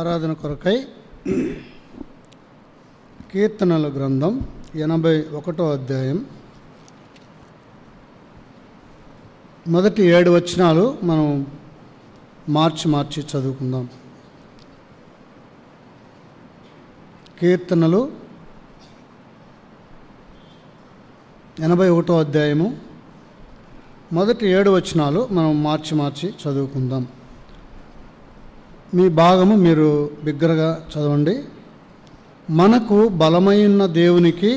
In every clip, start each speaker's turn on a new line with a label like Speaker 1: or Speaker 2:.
Speaker 1: ఆరాధన కొరకై కీర్తనల గ్రంథం 81వ అధ్యాయం మొదటి 7 వచనాలు మనం మార్చి చదువుకుందాం. కీర్తనలు 81వ అధ్యాయము మొదటి 7 వచనాలు మనం మార్చి చదువుకుందాం. మీ భాగము మీరు బిగ్గరగా చదవండి. మనకు బలమైన దేవునికి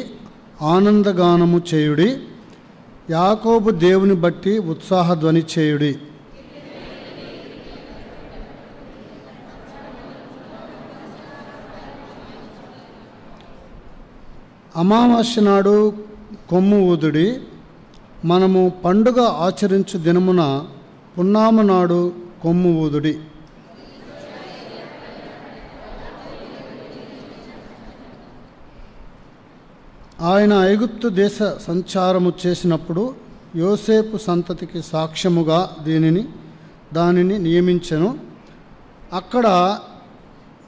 Speaker 1: ఆనందగానము చేయుడి, యాకోబు దేవుని బట్టి ఉత్సాహధ్వని చేయుడి. అమావాస్య నాడు కొమ్ము ఊదుడి, మనము పండుగ ఆచరించు దినమున పున్నామ నాడు కొమ్ము ఊదుడి. ఆయన ఐగుప్తు దేశ సంచారము చేసినప్పుడు యోసేపు సంతతికి సాక్ష్యముగా దానిని నియమించెను. అక్కడ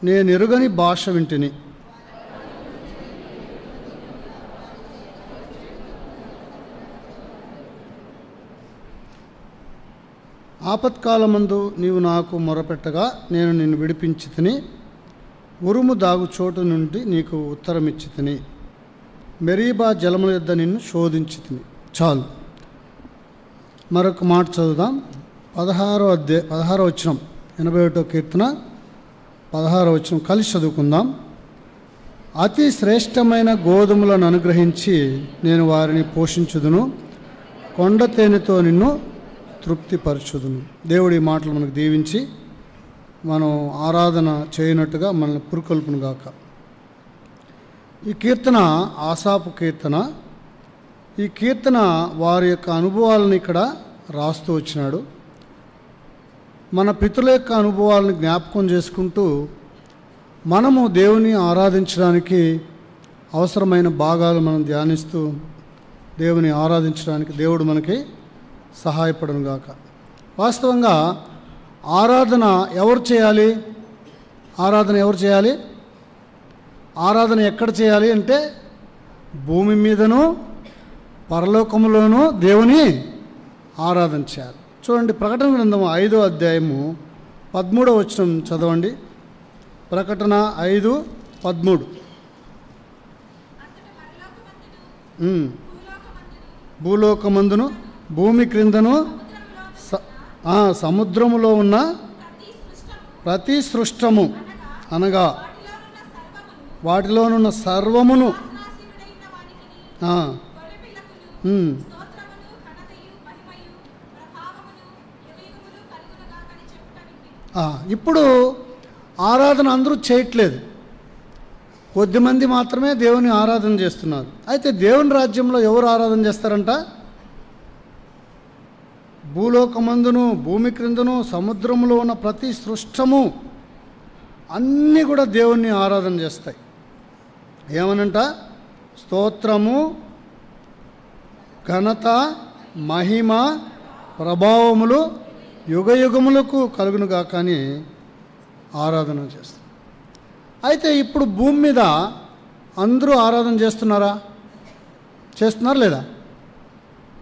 Speaker 1: నేనెరుగని భాష వింటిని. ఆపత్కాలమందు నీవు నాకు మొరపెట్టగా నేను నిన్ను విడిపించి తిని, ఉరుము దాగు చోటు నుండి నీకు ఉత్తరమిచ్చి తిని, మెరీబా జలముల యొద్ద నిన్ను శోధించి తిని. చాలు. మరొక మాట చదువుదాం. 16వ వచనం, 81వ కీర్తన 16వ వచనం కలిసి చదువుకుందాం. అతి శ్రేష్టమైన గోధుమలను అనుగ్రహించి నేను వారిని పోషించుదును, కొండ తేనెతో నిన్ను తృప్తిపరచుదును. దేవుడి మాటలు మనకు దీవించి మనం ఆరాధన చేయనట్టుగా మనల్ని పురుకొల్పును గాక. ఈ కీర్తన ఆసాపు కీర్తన. ఈ కీర్తన వారి యొక్క అనుభవాలను ఇక్కడ రాస్తూ వచ్చినాడు. మన పితరుల యొక్క అనుభవాలను జ్ఞాపకం చేసుకుంటూ మనము దేవుని ఆరాధించడానికి అవసరమైన భాగాలు మనం ధ్యానిస్తూ దేవుని ఆరాధించడానికి దేవుడు మనకి సహాయపడను గాక. వాస్తవంగా ఆరాధన ఎవరు చేయాలి? ఆరాధన ఎక్కడ చేయాలి అంటే భూమి మీదను పరలోకములోనూ దేవుని ఆరాధన చేయాలి. చూడండి, ప్రకటన గ్రంథం 5వ అధ్యాయము 13వ వచనం చదవండి. ప్రకటన 5:13. భూలోకమందును భూమి క్రిందను సముద్రములో ఉన్న ప్రతి సృష్టము అనగా వాటిలోనున్న సర్వమును ఇప్పుడు ఆరాధన అందరూ చేయట్లేదు, కొద్దిమంది మాత్రమే దేవుని ఆరాధన చేస్తున్నారు. అయితే దేవుని రాజ్యంలో ఎవరు ఆరాధన చేస్తారంట? భూలోకమందును భూమి క్రిందను సముద్రములో ఉన్న ప్రతి సృష్టము అన్నీ కూడా దేవుణ్ణి ఆరాధన చేస్తాయి. ఏమనంట? స్తోత్రము, ఘనత, మహిమ, ప్రభావములు యుగయుగములకు కలుగునుగా కానీ ఆరాధన చేస్తారు. అయితే ఇప్పుడు భూమి మీద అందరూ ఆరాధన చేస్తున్నారా? చేస్తున్నారు లేదా?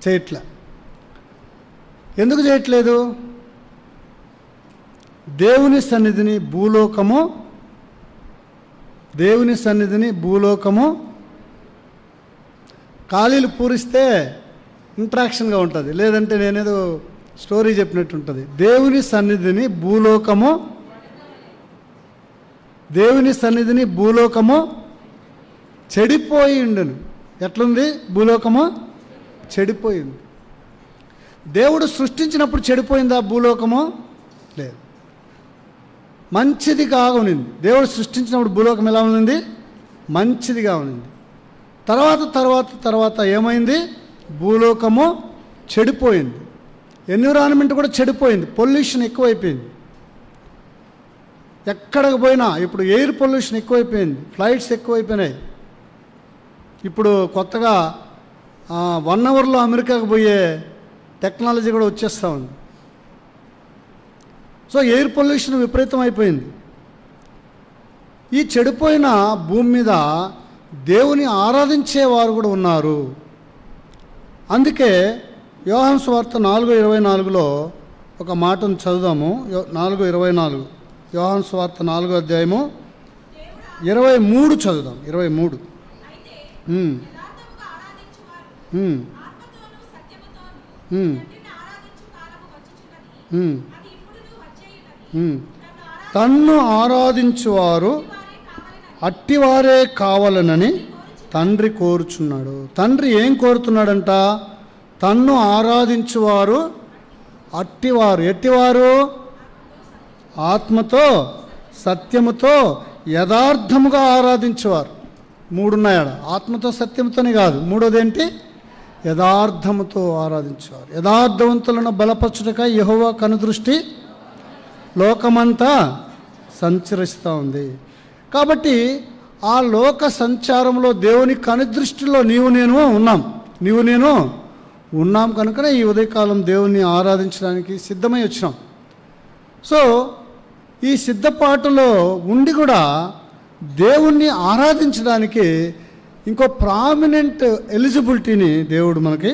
Speaker 1: చేయట్లే. ఎందుకు చేయట్లేదు? దేవుని సన్నిధిని భూలోకము ఖాళీలు పూరిస్తే ఇంట్రాక్షన్గా ఉంటుంది, లేదంటే నేనేదో స్టోరీ చెప్పినట్టు ఉంటుంది. దేవుని సన్నిధిని భూలోకము చెడిపోయి ఉండను. ఎట్లుంది? భూలోకము చెడిపోయింది. దేవుడు సృష్టించినప్పుడు చెడిపోయిందా భూలోకము? లేదు, మంచిదిగా ఉన్నింది. దేవుడు సృష్టించినప్పుడు భూలోకం ఎలా ఉన్నింది? మంచిదిగా ఉన్నింది. తర్వాత ఏమైంది? భూలోకము చెడిపోయింది. ఎన్విరాన్మెంట్ కూడా చెడిపోయింది. పొల్యూషన్ ఎక్కువైపోయింది. ఎక్కడికి పోయినా ఇప్పుడు ఎయిర్ పొల్యూషన్ ఎక్కువైపోయింది, ఫ్లైట్స్ ఎక్కువైపోయినాయి. ఇప్పుడు కొత్తగా 1 అవర్లో అమెరికాకు పోయే టెక్నాలజీ కూడా వచ్చేస్తూ ఉంది. సో ఎయిర్ పొల్యూషన్ విపరీతం అయిపోయింది. ఈ చెడిపోయిన భూమి మీద దేవుని ఆరాధించేవారు కూడా ఉన్నారు. అందుకే యోహాను సువార్త 4:24లో ఒక మాటను చదువుదాము. 4:24 యోహాను సువార్త 4వ అధ్యాయము 23 చదువుదాం. 23 తన్ను ఆరాధించువారు అట్టివారే కావాలనని తండ్రి కోరుచున్నాడు. తండ్రి ఏం కోరుతున్నాడంట? తన్ను ఆరాధించువారు అట్టివారు. ఎట్టివారు? ఆత్మతో సత్యముతో యథార్థముగా ఆరాధించేవారు. 3 ఉన్నాయాడ. ఆత్మతో సత్యంతోనే కాదు, మూడోది ఏంటి? యథార్థముతో ఆరాధించేవారు. యథార్థవంతులను బలపరచుటకై యెహోవా కనుదృష్టి లోకమంతా సంచరిస్తూ ఉంది. కాబట్టి ఆ లోక సంచారంలో దేవుని కనుదృష్టిలో నీవు నేను ఉన్నాం కనుకనే ఈ ఉదయకాలం దేవుణ్ణి ఆరాధించడానికి సిద్ధమై వచ్చినాం. సో ఈ సిద్ధపాటులో ఉండి కూడా దేవుణ్ణి ఆరాధించడానికి ఇంకో ప్రామినెంట్ ఎలిజిబిలిటీని దేవుడు మనకి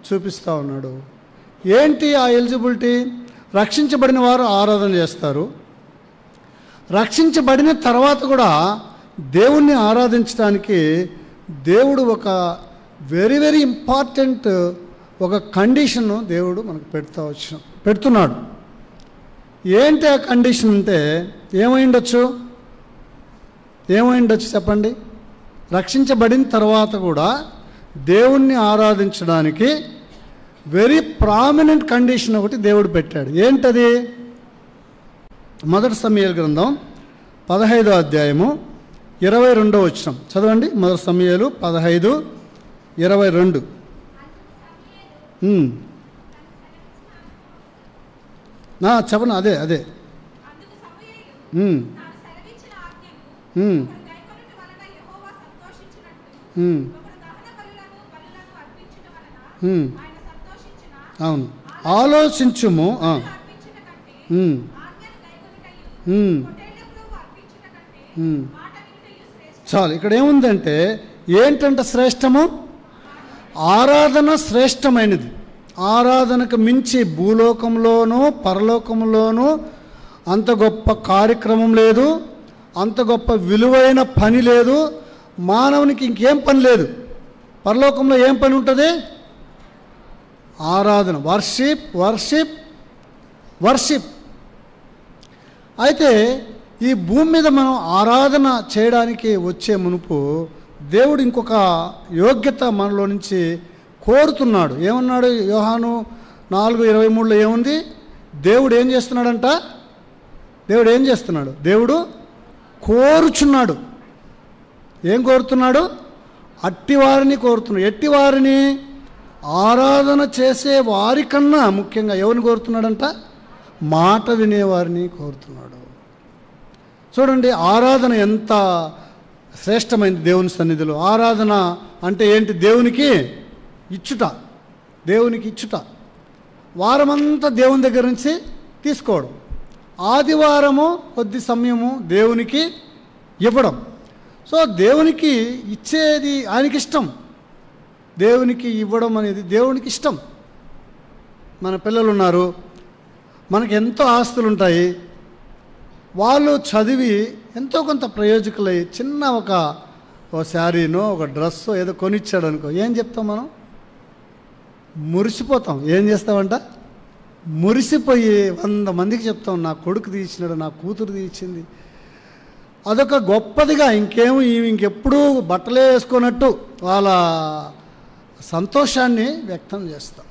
Speaker 1: చూపిస్తూ ఉన్నాడు. ఏంటి ఆ ఎలిజిబిలిటీ? రక్షించబడిన వారు ఆరాధన చేస్తారు. రక్షించబడిన తర్వాత కూడా దేవుణ్ణి ఆరాధించడానికి దేవుడు ఒక వెరీ వెరీ ఇంపార్టెంట్ ఒక కండిషన్ దేవుడు మనకు పెడుతున్నాడు. ఏంటి ఆ కండిషన్ అంటే ఏమైండొచ్చు చెప్పండి? రక్షించబడిన తర్వాత కూడా దేవుణ్ణి ఆరాధించడానికి వెరీ ప్రామినెంట్ కండిషన్ ఒకటి దేవుడు పెట్టాడు. ఏంటది? 1 సమూయేలు గ్రంథం 15వ అధ్యాయము 22వ వచనం చదవండి. 1 సమూయేలు 15:22. చెప్పండి. అదే అవును, ఆలోచించుము. చాలు. ఇక్కడ ఏముందంటే ఏంటంటే శ్రేష్టము? ఆరాధన శ్రేష్టమైనది. ఆరాధనకు మించి భూలోకంలోనూ పరలోకంలోనూ అంత గొప్ప కార్యక్రమం లేదు, అంత గొప్ప విలువైన పని లేదు. మానవునికి ఇంకేం పని లేదు. పరలోకంలో ఏం పని ఉంటుంది? ఆరాధన, వర్షిప్. అయితే ఈ భూమి మీద మనం ఆరాధన చేయడానికి వచ్చే మునుపు దేవుడు ఇంకొక యోగ్యత మనలో నుంచి కోరుతున్నాడు. ఏమన్నాడు? యోహాను 4:23లో ఏముంది? దేవుడు ఏం చేస్తున్నాడంట? దేవుడు కోరుచున్నాడు. ఏం కోరుతున్నాడు? అట్టివారిని కోరుతున్నాడు. ఎట్టివారిని? ఆరాధన చేసే వారికన్నా ముఖ్యంగా ఎవరిని కోరుతున్నాడంట? మాట వినేవారిని కోరుతున్నాడు. చూడండి, ఆరాధన ఎంత శ్రేష్టమైంది దేవుని సన్నిధిలో. ఆరాధన అంటే ఏంటి? దేవునికి ఇచ్చుట. వారమంతా దేవుని దగ్గర నుంచి తీసుకోవడం, ఆదివారము కొద్ది సమయము దేవునికి ఇవ్వడం. సో దేవునికి ఇచ్చేది ఆయనకి ఇష్టం, దేవునికి ఇవ్వడం అనేది దేవునికి ఇష్టం. మన పిల్లలు ఉన్నారు, మనకు ఎంతో ఆస్తులు ఉంటాయి, వాళ్ళు చదివి ఎంతో కొంత ప్రయోజకులై చిన్న ఒక శారీనో ఒక డ్రెస్సో ఏదో కొనిచ్చాడు అనుకో, ఏం చెప్తాం మనం? మురిసిపోతాం. ఏం చేస్తామంట? మురిసిపోయి 100 మందికి చెప్తాం, నా కొడుకు తీసినాడు, నా కూతురు తీసింది. అదొక గొప్పదిగా ఇంకెప్పుడూ బట్టలే వేసుకున్నట్టు వాళ్ళ సంతోషాన్ని వ్యక్తం చేస్తాం.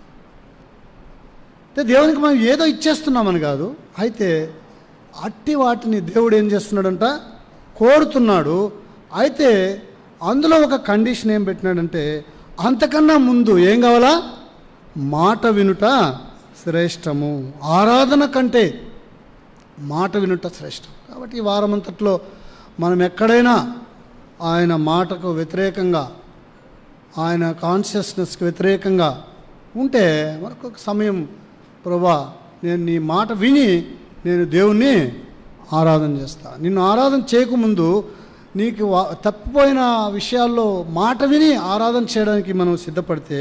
Speaker 1: అంటే దేవునికి మనం ఏదో ఇచ్చేస్తున్నామని కాదు. అయితే అట్టి వాటిని దేవుడు ఏం చేస్తున్నాడంట? కోరుతున్నాడు. అయితే అందులో ఒక కండిషన్ ఏం పెట్టినాడంటే, అంతకన్నా ముందు ఏం కావాలా? మాట వినుట శ్రేష్టము. ఆరాధన కంటే మాట వినుట శ్రేష్టం. కాబట్టి ఈ వారమంతట్లో మనం ఎక్కడైనా ఆయన మాటకు వ్యతిరేకంగా, ఆయన కాన్షియస్నెస్కి వ్యతిరేకంగా ఉంటే మనకు ఒక సమయం, ప్రభా నేను నీ మాట విని నేను దేవుణ్ణి ఆరాధన చేస్తా. నిన్ను ఆరాధన చేయకముందు నీకు తప్పిపోయిన విషయాల్లో మాట విని ఆరాధన చేయడానికి మనం సిద్ధపడితే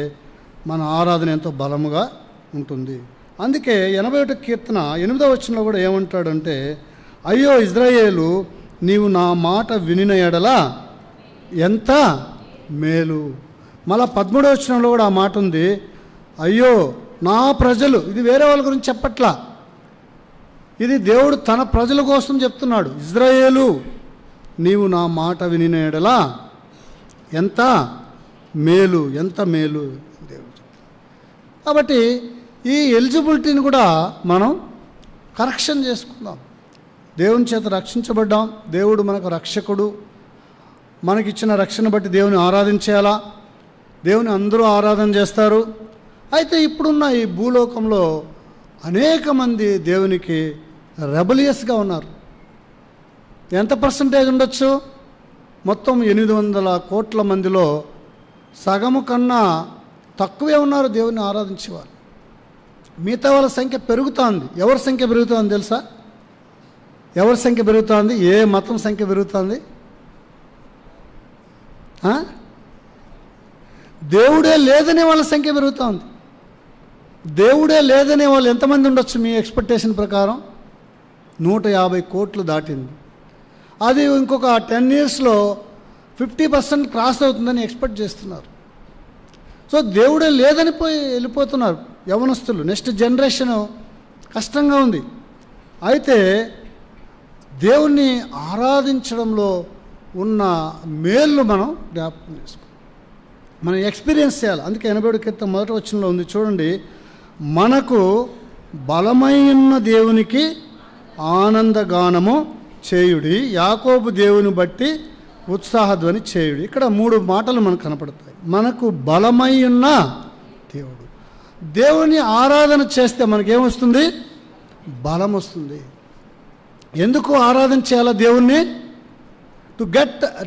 Speaker 1: మన ఆరాధన ఎంతో బలముగా ఉంటుంది. అందుకే 81 కీర్తన 8వ వచనంలో కూడా ఏమంటాడంటే, అయ్యో ఇజ్రాయేలు, నీవు నా మాట వినిన ఎడల ఎంత మేలు. మళ్ళా 13వ వచనంలో కూడా ఆ మాట ఉంది, అయ్యో నా ప్రజలు. ఇది వేరే వాళ్ళ గురించి చెప్పట్లా, ఇది దేవుడు తన ప్రజల కోసం చెప్తున్నాడు. ఇజ్రాయేలు, నీవు నా మాట వినిన ఎడల ఎంత మేలు, ఎంత మేలు దేవుడు చెప్తున్నాడు. కాబట్టి ఈ ఎలిజిబిలిటీని కూడా మనం కరెక్షన్ చేసుకుందాం. దేవుని చేత రక్షించబడ్డాం, దేవుడు మనకు రక్షకుడు, మనకిచ్చిన రక్షణ బట్టి దేవుని ఆరాధించేయాలా. దేవుని అందరూ ఆరాధన చేస్తారు. అయితే ఇప్పుడున్న ఈ భూలోకంలో అనేక మంది దేవునికి రెబలియస్గా ఉన్నారు. ఎంత పర్సంటేజ్ ఉండొచ్చు? మొత్తం 800 కోట్ల మందిలో సగము కన్నా తక్కువే ఉన్నారు దేవుని ఆరాధించేవారు. మిగతా వాళ్ళ సంఖ్య పెరుగుతోంది. ఎవరి సంఖ్య పెరుగుతోంది తెలుసా? ఎవరి సంఖ్య పెరుగుతోంది? ఏ మతం సంఖ్య పెరుగుతోంది? దేవుడే లేదనే వాళ్ళ సంఖ్య పెరుగుతోంది. దేవుడే లేదనే వాళ్ళు ఎంతమంది ఉండొచ్చు మీ ఎక్స్పెక్టేషన్ ప్రకారం? 150 కోట్లు దాటింది. అది ఇంకొక 10 yearsలో 50% క్రాస్ అవుతుందని ఎక్స్పెక్ట్ చేస్తున్నారు. సో దేవుడే లేదని వెళ్ళిపోతున్నారు యవనస్తులు. నెక్స్ట్ జనరేషన్ కష్టంగా ఉంది. అయితే దేవుణ్ణి ఆరాధించడంలో ఉన్న మేళ్ళు మనం జ్ఞాపకం చేసుకోవాలి, మనం ఎక్స్పీరియన్స్ చేయాలి. అందుకే 81 కీర్తన 1వ వచనంలో ఉంది చూడండి, మనకు బలమైన దేవునికి ఆనందగానము చేయుడి, యాకోబు దేవుని బట్టి ఉత్సాహధ్వని చేయుడి. ఇక్కడ 3 మాటలు మనకు కనపడతాయి. మనకు బలమై ఉన్న దేవుడు. దేవుని ఆరాధన చేస్తే మనకేమొస్తుంది? బలం వస్తుంది. ఎందుకు ఆరాధన చేయాలా దేవుణ్ణి?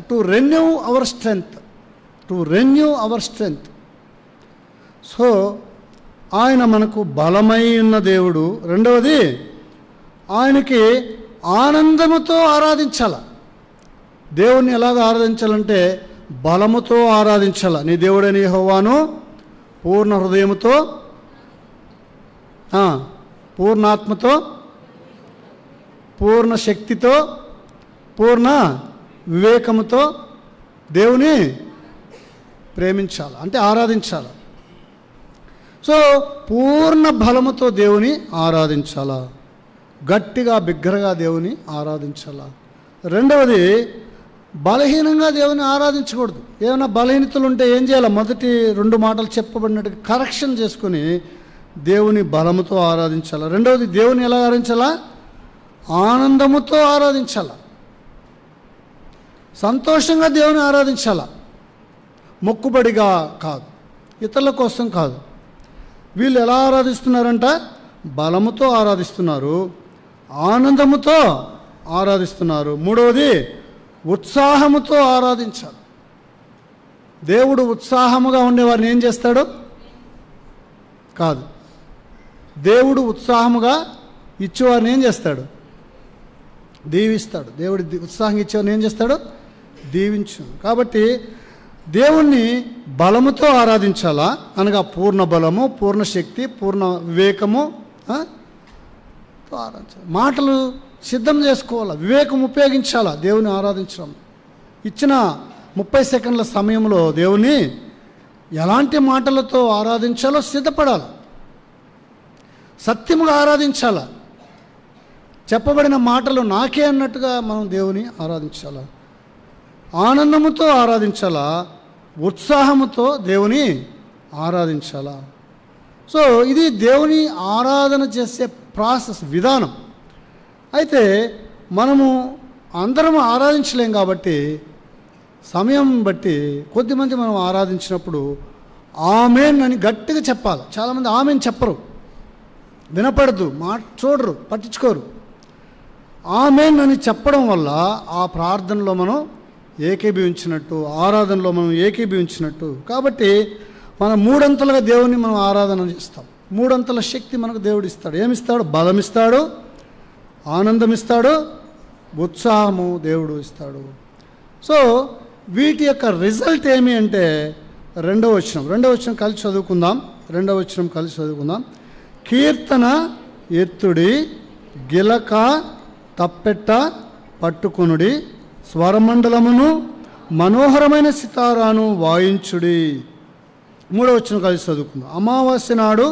Speaker 1: To renew hour strength. So ఆయన మనకు బలమై ఉన్న దేవుడు. రెండవది, ఆయనకి ఆనందముతో ఆరాధించాల. దేవుణ్ణి ఎలాగ ఆరాధించాలంటే బలముతో ఆరాధించాల. నీ దేవుడైన యెహోవాను పూర్ణ హృదయముతో, పూర్ణాత్మతో, పూర్ణ శక్తితో, పూర్ణ వివేకముతో దేవుని ప్రేమించాలి, అంటే ఆరాధించాలి. సో పూర్ణ బలముతో దేవుని ఆరాధించాలా, గట్టిగా బిగ్గరగా దేవుని ఆరాధించాలా. రెండవది, బలహీనంగా దేవుని ఆరాధించకూడదు. ఏమైనా బలహీనతలు ఉంటే ఏం చేయాలి? మొదటి 2 మాటలు చెప్పబడినట్టుగా కరెక్షన్ చేసుకుని దేవుని బలముతో ఆరాధించాలా. రెండవది, దేవుని ఎలా ఆరాధించాలా? ఆనందముతో ఆరాధించాలా, సంతోషంగా దేవుని ఆరాధించాలా. మొక్కుబడిగా కాదు, ఇతరుల కోసం కాదు. వీళ్ళు ఎలా ఆరాధిస్తున్నారంట? బలముతో ఆరాధిస్తున్నారు, ఆనందముతో ఆరాధిస్తున్నారు. మూడవది, ఉత్సాహముతో ఆరాధించాలి. దేవుడు ఉత్సాహముగా ఉండేవారిని ఏం చేస్తాడు? కాదు, దేవుడు ఉత్సాహముగా ఇచ్చేవారిని ఏం చేస్తాడు? దీవిస్తాడు. దేవుడు ఉత్సాహం ఇచ్చేవారిని ఏం చేస్తాడు? దీవించు. కాబట్టి దేవుణ్ణి బలముతో ఆరాధించాలా, అనగా పూర్ణ బలము, పూర్ణ శక్తి, పూర్ణ వివేకము ఆరాధించాలి. మాటలు సిద్ధం చేసుకోవాలా, వివేకం ఉపయోగించాలా దేవుని ఆరాధించడం. ఇచ్చిన 30 సెకండ్ల సమయంలో దేవుని ఎలాంటి మాటలతో ఆరాధించాలో సిద్ధపడాలి. సత్యముగా ఆరాధించాలా, చెప్పబడిన మాటలు నాకే అన్నట్టుగా మనం దేవుని ఆరాధించాలా, ఆనందముతో ఆరాధించాలా, ఉత్సాహముతో దేవుని ఆరాధించాలా. సో ఇది దేవుని ఆరాధన చేసే ప్రాసెస్, విధానం. అయితే మనము అందరం ఆరాధించలేం కాబట్టి సమయం బట్టి కొద్దిమంది మనం ఆరాధించినప్పుడు ఆమేన్ అని గట్టిగా చెప్పాలి. చాలామంది ఆమేన్ చెప్పరు, వినపడదు, చూడరు, పట్టించుకోరు. ఆమేన్ అని చెప్పడం వల్ల ఆ ప్రార్థనలో మనం ఏకీభవించినట్టు, ఆరాధనలో మనం ఏకీభవించినట్టు. కాబట్టి మనం 3 అంతలుగా దేవుని మనం ఆరాధన చేస్తాం. 3 అంతల శక్తి మనకు దేవుడు ఇస్తాడు. ఏమిస్తాడు? బలం ఇస్తాడు, ఆనందం ఇస్తాడు, ఉత్సాహము దేవుడు ఇస్తాడు. సో వీటి యొక్క రిజల్ట్ ఏమి అంటే రెండవ వచనం కలిసి చదువుకుందాం. కీర్తన ఎత్తుడి, గిలక తప్పెట్ట పట్టుకొనుడి, స్వరమండలమును మనోహరమైన సితారాను వాయించుడి. 3వ వచనం కలిసి చదువుకుందాం. అమావాస్య నాడు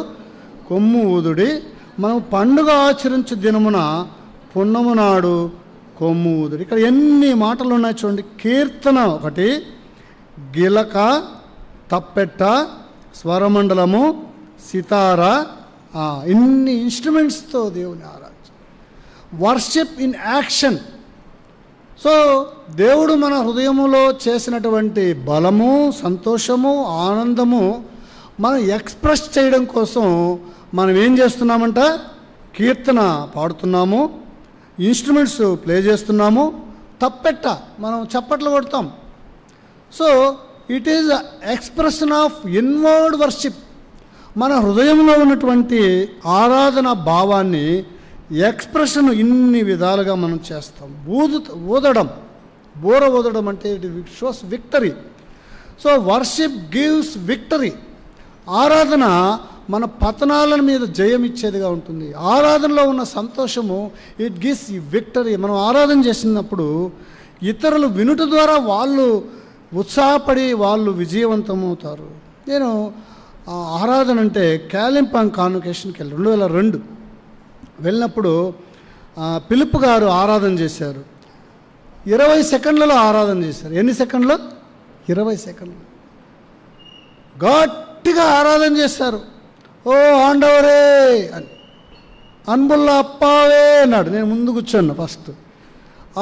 Speaker 1: కొమ్ము ఊదుడి, మనం పండుగ ఆచరించు దినమున పున్నము నాడు కొమ్ము ఊదుడి. ఇక్కడ ఎన్ని మాటలు ఉన్నాయి చూడండి. కీర్తన ఒకటి, గిలక తప్పెట్ట, స్వరమండలము, సితార, ఇన్ని ఇన్స్ట్రుమెంట్స్తో దేవుని ఆరాధన. Worship in action. సో దేవుడు మన హృదయములో చేసినటువంటి బలము, సంతోషము, ఆనందము మనం ఎక్స్ప్రెస్ చేయడం కోసం మనం ఏం చేస్తున్నామంట? కీర్తన పాడుతున్నాము, ఇన్స్ట్రుమెంట్స్ ప్లే చేస్తున్నాము, తప్పెట్ట మనం చప్పట్లు కొడతాం. So it is expression of inward worship. మన హృదయంలో ఉన్నటువంటి ఆరాధన భావాన్ని ఎక్స్ప్రెషన్ ఇన్ని విధాలుగా మనం చేస్తాం. బోర ఊదడం అంటే it shows victory. So worship gives victory. ఆరాధన మన పతనాల మీద జయం ఇచ్చేదిగా ఉంటుంది. ఆరాధనలో ఉన్న సంతోషము ఇట్ గివ్స్ విక్టరీ. మనం ఆరాధన చేసినప్పుడు ఇతరులు వినుట ద్వారా వాళ్ళు ఉత్సాహపడి వాళ్ళు విజయవంతమవుతారు. నేను ఆరాధన అంటే కాలింపాంగ్ కాన్వకేషన్కి 2002 వెళ్ళినప్పుడు పిలుపు గారు ఆరాధన చేశారు. 20 సెకండ్లలో ఆరాధన చేశారు. ఎన్ని సెకండ్లు? 20 సెకండ్లు గట్టిగా ఆరాధన చేశారు. ఓ ఆండవరే అని, అన్బుల్లా అప్పావే అన్నాడు. నేను ముందు కూర్చోను. ఫస్ట్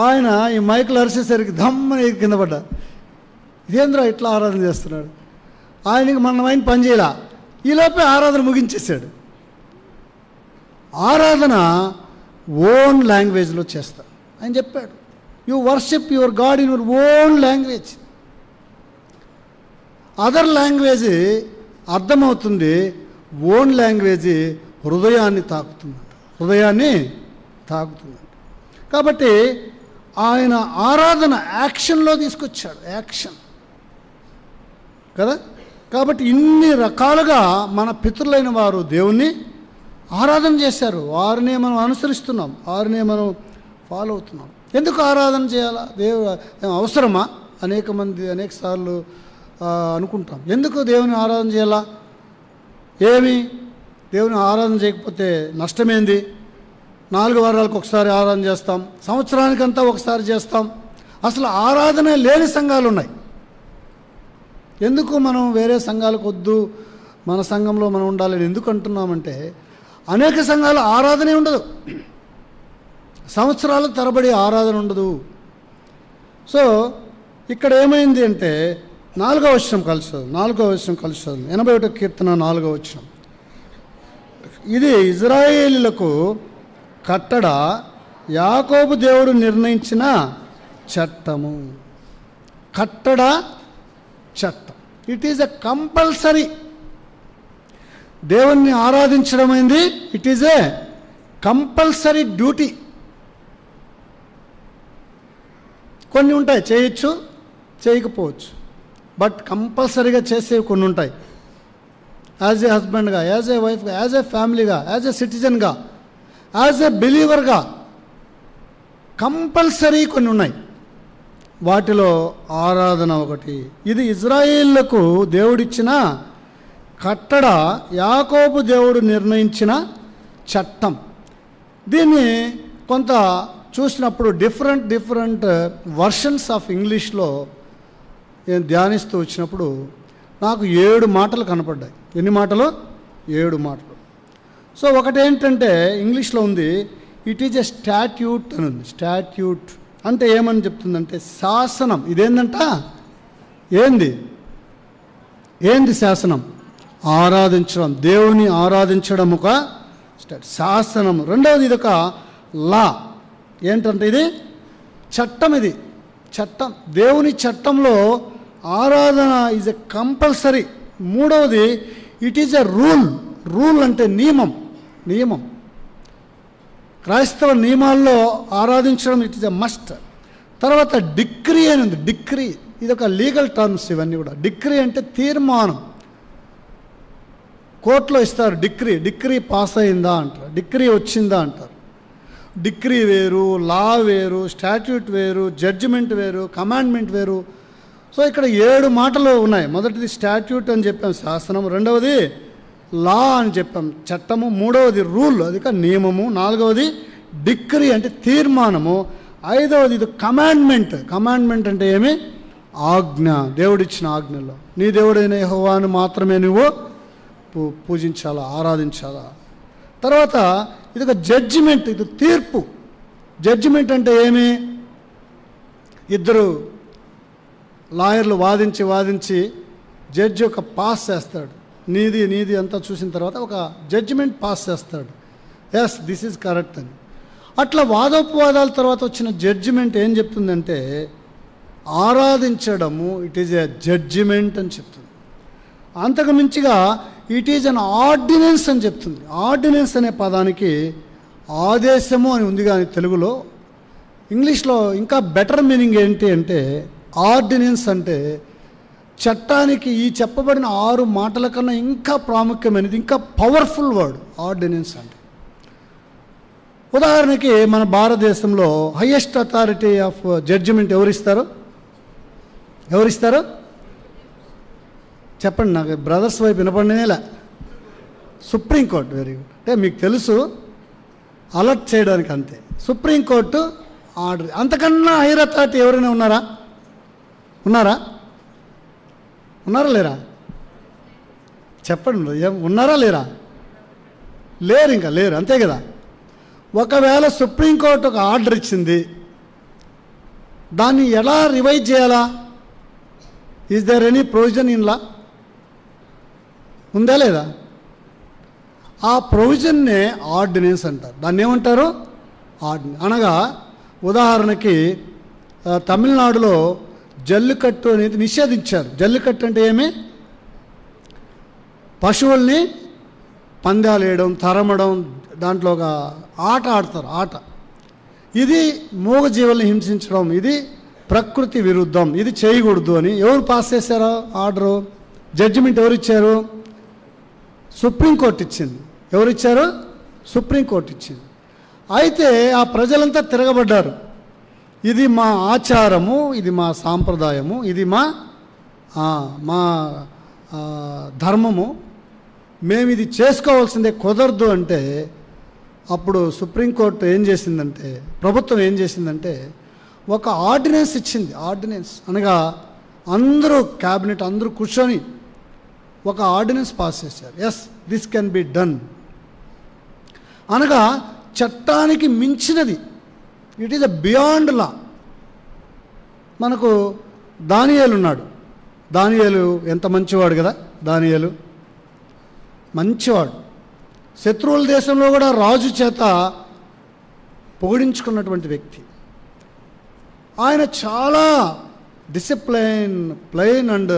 Speaker 1: ఆయన ఈ మైకులు అరిసేసరికి దమ్మని కింద పడ్డా. ఇదేంద్ర ఇట్లా ఆరాధన చేస్తున్నాడు. ఆయనకి మన మైండ్ పనిచేయాల. ఈలోపే ఆరాధన ముగించేశాడు. ఆరాధన ఓన్ లాంగ్వేజ్లో చేస్తా ఆయన చెప్పాడు. You worship your God in your own language. Other language అర్థమవుతుంది, ఓన్ లాంగ్వేజ్ హృదయాన్ని తాకుతుందంట. కాబట్టి ఆయన ఆరాధన యాక్షన్లో తీసుకొచ్చాడు. యాక్షన్ కదా. కాబట్టి ఇన్ని రకాలుగా మన పితరులైన వారు దేవుణ్ణి ఆరాధన చేశారు. వారినే మనం అనుసరిస్తున్నాం, వారినే మనం ఫాలో అవుతున్నాం. ఎందుకు ఆరాధన చేయాలా? అవసరమా? అనేక సార్లు అనుకుంటాం. ఎందుకు దేవుని ఆరాధన చేయాలా? ఏమి దేవుని ఆరాధన చేయకపోతే నష్టమేంది? 4 వారాలకు ఒకసారి ఆరాధన చేస్తాం, సంవత్సరానికంతా ఒకసారి చేస్తాం. అసలు ఆరాధన లేని సంఘాలు ఉన్నాయి. ఎందుకు మనం వేరే సంఘాలకు వద్దు, మన సంఘంలో మనం ఉండాలని ఎందుకు అంటున్నామంటే, అనేక సంఘాలు ఆరాధనే ఉండదు, సంవత్సరాల తరబడి ఆరాధన ఉండదు. సో ఇక్కడ ఏమైంది అంటే 4వ వచనం కలిసి 81వ కీర్తన 4వ వచనం. ఇది ఇజ్రాయేలీలకు కట్టడ, యాకోబు దేవుడు నిర్ణయించిన చట్టము. కట్టడ, చట్టం. It is a compulsory. దేవుణ్ణి ఆరాధించడం అయింది it is a compulsory duty. కొన్ని ఉంటాయి చేయొచ్చు, చేయకపోవచ్చు, బట్ కంపల్సరీగా చేసేవి కొన్ని ఉంటాయి. యాజ్ ఏ హస్బెండ్గా, యాజ్ ఏ వైఫ్గా, యాజ్ ఏ ఫ్యామిలీగా, యాజ్ ఏ సిటిజన్గా, యాజ్ ఏ బిలీవర్గా కంపల్సరీ కొన్ని ఉన్నాయి. వాటిలో ఆరాధన ఒకటి. ఇది ఇజ్రాయేళ్లకు దేవుడిచ్చిన కట్టడ, యాకోబు దేవుడు నిర్ణయించిన చట్టం. దీన్ని కొంత చూసినప్పుడు డిఫరెంట్ వర్షన్స్ ఆఫ్ ఇంగ్లీష్లో నేను ధ్యానిస్తూ వచ్చినప్పుడు నాకు 7 మాటలు కనపడ్డాయి. ఎన్ని మాటలు? 7 మాటలు. సో ఒకటేంటంటే ఇంగ్లీష్లో ఉంది, ఇట్ ఈజ్ ఎ స్టాట్యూట్ అని ఉంది. స్టాట్యూట్ అంటే ఏమని చెప్తుందంటే శాసనం. ఇదేందంట? ఏంది శాసనం? ఆరాధించడం, దేవుని ఆరాధించడం ఒక శాసనం. రెండవది ఇదొక లా. ఏంటంటే ఇది చట్టం. ఇది చట్టం. దేవుని చట్టంలో ఆరాధన ఈజ్ ఎ కంపల్సరీ. మూడవది it is a rule. Rule అంటే నియమం. క్రైస్తవ నియమాల్లో ఆరాధించడం ఇట్ ఈస్ ఎ మస్ట్. తర్వాత డిక్రీ అని ఉంది. డిక్రీ ఇది ఒక లీగల్ టర్మ్స్. ఇవన్నీ కూడా డిక్రీ అంటే తీర్మానం. కోర్టులో ఇస్తారు డిక్రీ పాస్ అయిందా అంటారు, డిక్రీ వచ్చిందా అంటారు. డిక్రీ వేరు, లా వేరు, స్టాట్యూట్ వేరు, జడ్జిమెంట్ వేరు, కమాండ్మెంట్ వేరు. సో ఇక్కడ 7 మాటలు ఉన్నాయి. మొదటిది స్టాట్యూట్ అని చెప్పాం, శాసనం. రెండవది లా అని చెప్పాం, చట్టము. మూడవది రూల్, అది నియమము. నాలుగవది డిక్రీ అంటే తీర్మానము. ఐదవది ఇది కమాండ్మెంట్ అంటే ఏమి? ఆజ్ఞ, దేవుడిచ్చిన ఆజ్ఞలో నీ దేవుడైన యెహోవాను మాత్రమే నువ్వు పూజించాలా, ఆరాధించాలా. తర్వాత ఇది ఒక జడ్జిమెంట్, ఇది తీర్పు. జడ్జిమెంట్ అంటే ఏమి? ఇద్దరు లాయర్లు వాదించి జడ్జి ఒక పాస్ చేస్తాడు, నీది అంతా చూసిన తర్వాత ఒక జడ్జిమెంట్ పాస్ చేస్తాడు, ఎస్ దిస్ ఈజ్ కరెక్ట్ అని. అట్లా వాదోపవాదాల తర్వాత వచ్చిన జడ్జిమెంట్ ఏం చెప్తుందంటే ఆరాధించడము ఇట్ ఈజ్ ఎ జడ్జిమెంట్ అని చెప్తుంది. అంతకు మించిగా ఇట్ ఈజ్ అన్ ఆర్డినెన్స్ అని చెప్తుంది. ఆర్డినెన్స్ అనే పదానికి ఆదేశము అని ఉంది, కానీ తెలుగులో, ఇంగ్లీష్లో ఇంకా బెటర్ మీనింగ్ ఏంటి అంటే ఆర్డినెన్స్ అంటే చట్టానికి ఈ చెప్పబడిన 6 మాటల కన్నా ఇంకా ప్రాముఖ్యమైనది, ఇంకా పవర్ఫుల్ వర్డ్ ఆర్డినెన్స్ అంటే. ఉదాహరణకి మన భారతదేశంలో హయ్యెస్ట్ అథారిటీ ఆఫ్ జడ్జిమెంట్ ఎవరిస్తారు? చెప్పండి, నాకు బ్రదర్స్ వైపు వినపడినేలా. సుప్రీంకోర్టు. Very good. అంటే మీకు తెలుసు, అలర్ట్ చేయడానికి అంతే. Supreme court order. అంతకన్నా హైయర్ అథారిటీ ఎవరైనా ఉన్నారా లేరా? చెప్పండి, ఉన్నారా లేరా? లేరు, ఇంకా లేరు, అంతే కదా. ఒకవేళ సుప్రీంకోర్టు ఒక ఆర్డర్ ఇచ్చింది, దాన్ని ఎలా రివైజ్ చేయాలా? Is there any provision in law? ఉందా లేదా? ఆ ప్రొవిజన్నే ఆర్డినెన్స్ అంటారు. దాన్ని ఏమంటారు? ఆర్డినెన్స్. అనగా ఉదాహరణకి తమిళనాడులో జల్లికట్టు అనేది నిషేధించారు. జల్లికట్టు అంటే ఏమి? పశువుల్ని పందాలు వేయడం, తరమడం, దాంట్లో ఒక ఆట ఆడతారు. ఇది మూగజీవుల్ని హింసించడం, ఇది ప్రకృతి విరుద్ధం, ఇది చేయకూడదు అని ఎవరు పాస్ చేశారో ఆర్డరు? జడ్జిమెంట్ ఎవరు ఇచ్చారు? సుప్రీంకోర్టు ఇచ్చింది. ఎవరు ఇచ్చారు? సుప్రీంకోర్టు ఇచ్చింది. అయితే ఆ ప్రజలంతా తిరగబడ్డారు. ఇది మా ఆచారము, ఇది మా సాంప్రదాయము, ఇది మా ధర్మము, మేము ఇది చేసుకోవాల్సిందే, కుదరదు అంటే అప్పుడు సుప్రీంకోర్టు ఏం చేసిందంటే, ప్రభుత్వం ఏం చేసిందంటే ఒక ఆర్డినెన్స్ ఇచ్చింది. ఆర్డినెన్స్ అనగా అందరూ క్యాబినెట్ అందరూ కూర్చొని ఒక ఆర్డినెన్స్ పాస్ చేశారు. Yes this can be done. అనగా చట్టానికి మించినది, it is a beyond law. మనకు దానియేలు ఉన్నాడు. దానియేలు ఎంత మంచివాడు కదా. దానియేలు మంచివాడు. శత్రువుల దేశంలో కూడా రాజు చేత పొగిడించుకున్నటువంటి వ్యక్తి. ఆయన చాలా ప్లెయిన్ అండ్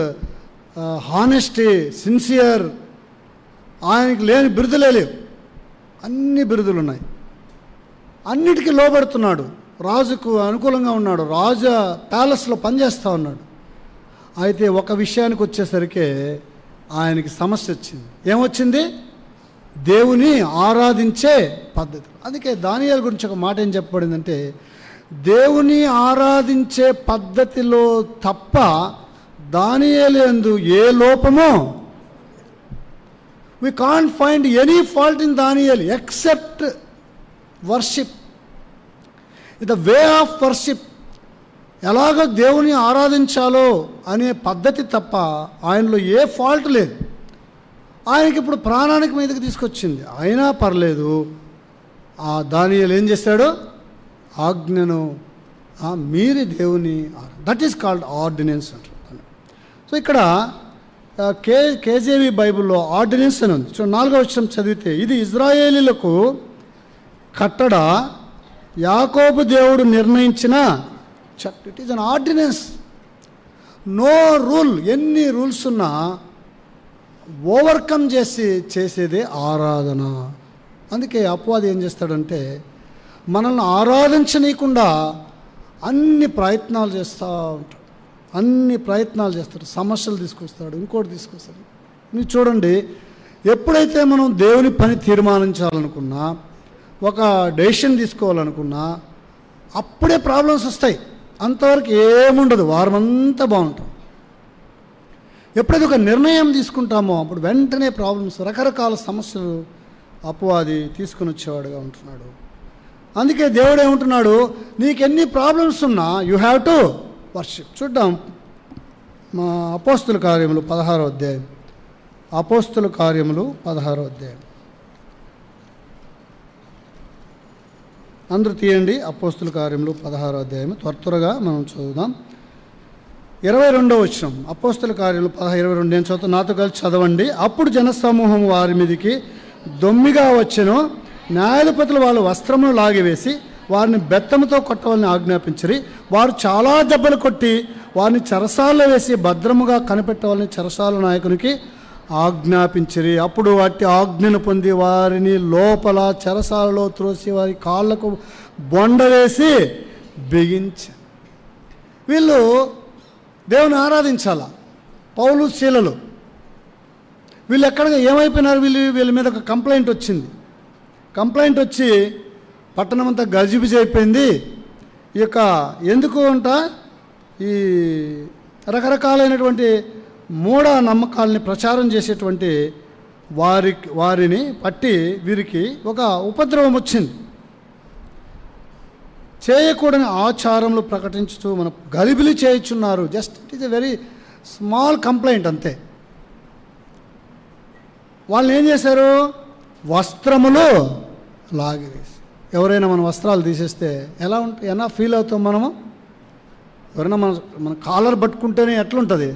Speaker 1: హానెస్టీ, సిన్సియర్. ఆయనకి లేని బిరుదులే లేవు, అన్ని బిరుదులు ఉన్నాయి. అన్నిటికీ లోబడుతున్నాడు, రాజుకు అనుకూలంగా ఉన్నాడు, రాజు ప్యాలెస్లో పనిచేస్తూ ఉన్నాడు. అయితే ఒక విషయానికి వచ్చేసరికి ఆయనకి సమస్య వచ్చింది. ఏమొచ్చింది? దేవుని ఆరాధించే పద్ధతి. అందుకే దానియేలు గురించి ఒక మాట ఏం చెప్పబడిందంటే, దేవుని ఆరాధించే పద్ధతిలో తప్ప దానియేలు యందు ఏ లోపమో, we can't find any fault in Daniel except worship. The way of worship, ఎలాగ దేవుని ఆరాధించాలో అనే పద్ధతి తప్ప ఆయనలో ఏ ఫాల్ట్ లేదు. ఆయనకి ఇప్పుడు ప్రాణానికి మీదకి తీసుకొచ్చింది, అయినా పర్లేదు. ఆ దానియేలు ఏం చేశాడు? ఆజ్ఞను మీరి దేవుని, దట్ ఈస్ కాల్డ్ ఆర్డినెన్స్ అంటారు. సో ఇక్కడ కేజేవి బైబిల్లో ఆర్డినెన్స్ అని ఉంది. సో 4వ వచనం చదివితే, ఇది ఇజ్రాయేలీలకు కట్టడ, యాకోబు దేవుడు నిర్ణయించిన చట్టం. It is an ordinance. No rule. ఎన్ని రూల్స్ ఉన్నా ఓవర్కమ్ చేసేదే ఆరాధన. అందుకే అపవాది ఏం చేస్తాడంటే, మనల్ని ఆరాధించనీయకుండా అన్ని ప్రయత్నాలు చేస్తూ ఉంటాడు. అన్ని ప్రయత్నాలు చేస్తాడు. సమస్యలు తీసుకొస్తాడు, ఇంకోటి తీసుకొస్తాడు. మీరు చూడండి, ఎప్పుడైతే మనం దేవుని పని తీర్మానించాలనుకున్నా, ఒక డెసిషన్ తీసుకోవాలనుకున్నా, అప్పుడే ప్రాబ్లమ్స్ వస్తాయి. అంతవరకు ఏముండదు, వారమంతా బాగుంటాం. ఎప్పుడైతే ఒక నిర్ణయం తీసుకుంటామో అప్పుడు వెంటనే ప్రాబ్లమ్స్, రకరకాల సమస్యలు అపవాది తీసుకుని వచ్చేవాడుగా ఉంటున్నాడు. అందుకే దేవుడు ఏమంటున్నాడు, నీకెన్ని ప్రాబ్లమ్స్ ఉన్నా యూ హ్యావ్ టు వర్షిప్. చూద్దాం, మా అపోస్తుల కార్యములు 16వ అధ్యాయం. అపోస్తుల కార్యములు 16వ అధ్యాయం. అందరూ తీయండి. అపోస్తుల కార్యములు 16వ అధ్యాయం త్వరగా మనం చదువుదాం. 22వ వచనం. అపోస్తుల కార్యములు 16:22 నేను చదువుతాను, నాతో కలిసి చదవండి. అప్పుడు జనసమూహం వారి మీదికి దొమ్మిగా వచ్చెను. న్యాయాధిపతులు వాళ్ళ వస్త్రమును లాగివేసి వారిని బెత్తముతో కొట్టవాలని ఆజ్ఞాపించిరి. వారు చాలా దెబ్బలు కొట్టి వారిని చెరసాలలో వేసి భద్రముగా కనిపెట్టవాలని చెరసాల నాయకునికి ఆజ్ఞాపించిరి. అప్పుడు వాటి ఆజ్ఞను పొంది వారిని లోపల చెరసాలలో త్రోసి వారి కాళ్ళకు బొండ వేసి బిగించారు. వీళ్ళు దేవుని ఆరాధించాల. పౌలు శీలలు వీళ్ళు ఎక్కడికి ఏమైపోయినారు, వీళ్ళ మీద ఒక కంప్లైంట్ వచ్చింది. కంప్లైంట్ వచ్చి పట్టణం అంతా గజిబిజి అయిపోయింది. ఈ యొక్క ఎందుకు అంట ఈ రకరకాలైనటువంటి మూఢ నమ్మకాలని ప్రచారం చేసేటువంటి వారిని పట్టి వీరికి ఒక ఉపద్రవం వచ్చింది. చేయకూడని ఆచారములు ప్రకటించుతూ మన గలిబిలి చేయుచున్నారు. Just it is a very small complaint అంతే. వాళ్ళు ఏం చేశారు, వస్త్రములు లాగివేసి. ఎవరైనా మన వస్త్రాలు తీసేస్తే ఎలా ఫీల్ అవుతాం మనము? ఎవరైనా మన కాలర్ పట్టుకుంటేనే ఎట్లుంటుంది.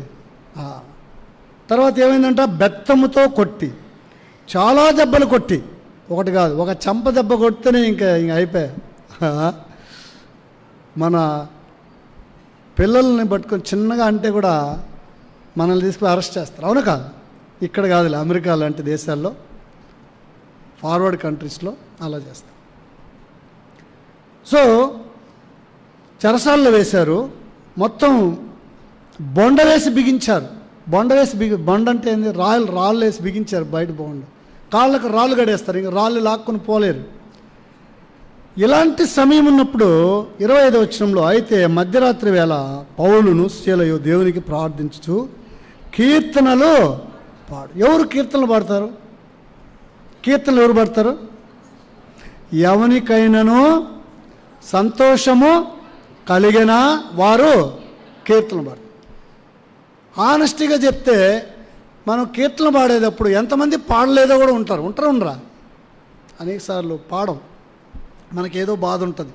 Speaker 1: తర్వాత ఏమైందంట, బెత్తముతో కొట్టి, చాలా దెబ్బలు కొట్టి, ఒకటి కాదు, ఒక చెంప దెబ్బ కొడితేనే ఇంకా అయిపోయా. మన పిల్లల్ని పట్టుకొని చిన్నగా అంటే కూడా మనల్ని తీసుకుని అరెస్ట్ చేస్తారు, అవును కాదు? ఇక్కడ కాదులే, అమెరికా లాంటి దేశాల్లో, ఫార్వర్డ్ కంట్రీస్లో అలా చేస్తారు. సో చెరసాల్లో వేశారు, మొత్తం బొండ వేసి బిగించారు. బొండ అంటే ఏంది, రాళ్ళు వేసి బిగించారు బయట. బొండ కాళ్ళకు రాళ్ళు గడేస్తారు, ఇంకా రాళ్ళు లాక్కుని పోలేరు. ఇలాంటి సమయం ఉన్నప్పుడు 25వ వచనంలో, అయితే మధ్యరాత్రి వేళ పౌలును శీలయు దేవునికి ప్రార్థించుచు కీర్తనలు పాడు. ఎవరు కీర్తనలు పాడతారు? కీర్తనలు ఎవరు పాడతారు? ఎవనికైనాను సంతోషము కలిగిన వారు కీర్తనలు పాడతారు. ఆనెస్టీగా చెప్తే మనం కీర్తనలు పాడేటప్పుడు ఎంతమంది పాడలేదో కూడా ఉండరా? అనేకసార్లు పాడం, మనకేదో బాధ ఉంటుంది,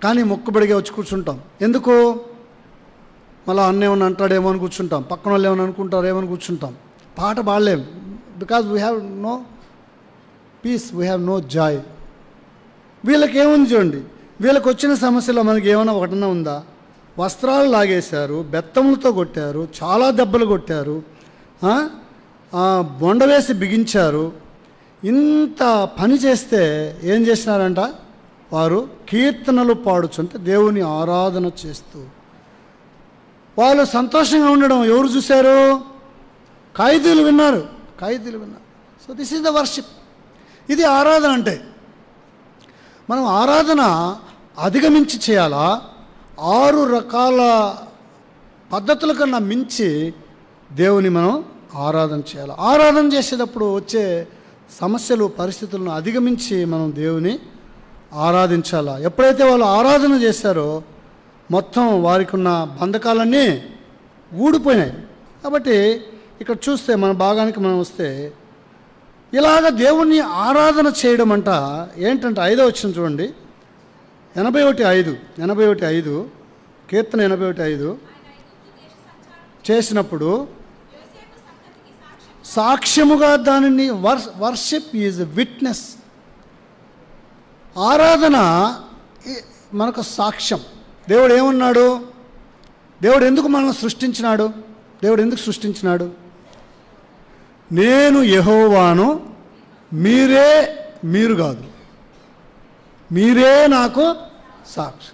Speaker 1: కానీ మొక్కుబడిగా వచ్చి కూర్చుంటాం. ఎందుకు? మళ్ళీ అన్న ఏమన్నా అంటాడేమో అని కూర్చుంటాం, పక్కన వాళ్ళు ఏమని అనుకుంటారేమో అని కూర్చుంటాం. పాట పాడలేం, because we have no peace, we have no joy. వీళ్ళకి ఏముంది చూడండి, వీళ్ళకి వచ్చిన సమస్యలో మనకి ఏమైనా ఒకటన్నా ఉందా? వస్త్రాలు లాగేశారు, బెత్తములతో కొట్టారు, చాలా దెబ్బలు కొట్టారు, బొండ వేసి బిగించారు. ఇంత పని చేస్తే ఏం చేసినారంట, వారు కీర్తనలు పాడుచుంటే దేవుని ఆరాధన చేస్తూ వాళ్ళు సంతోషంగా ఉండడం ఎవరు చూశారు? ఖైదీలు విన్నారు. So this is the worship. ఇది ఆరాధన అంటే. మనం ఆరాధన అధిగమించి చేయాలా? 6 రకాల పద్ధతుల కన్నా మించి దేవుని మనం ఆరాధన చేయాలి. ఆరాధన చేసేటప్పుడు వచ్చే సమస్యలు, పరిస్థితులను అధిగమించి మనం దేవుని ఆరాధించాలా. ఎప్పుడైతే వాళ్ళు ఆరాధన చేశారో మొత్తం వారికి ఉన్న బంధకాలన్నీ ఊడిపోయినాయి. కాబట్టి ఇక్కడ చూస్తే మన భాగానికి మనం వస్తే, ఇలాగ దేవుణ్ణి ఆరాధన చేయడం అంట ఏంటంటే 5వ వచనం చూడండి, 81:5 కీర్తన 81:5 చేసినప్పుడు సాక్ష్యముగా దానిని వర్షిప్ ఈజ్ విట్నెస్. ఆరాధన మనకు సాక్ష్యం. దేవుడు ఏమన్నాడు? దేవుడు ఎందుకు మనల్ని సృష్టించినాడు? దేవుడు ఎందుకు సృష్టించినాడు? నేను యెహోవాను, మీరే మీరు కాదు. మీరే నాకు సాక్షి.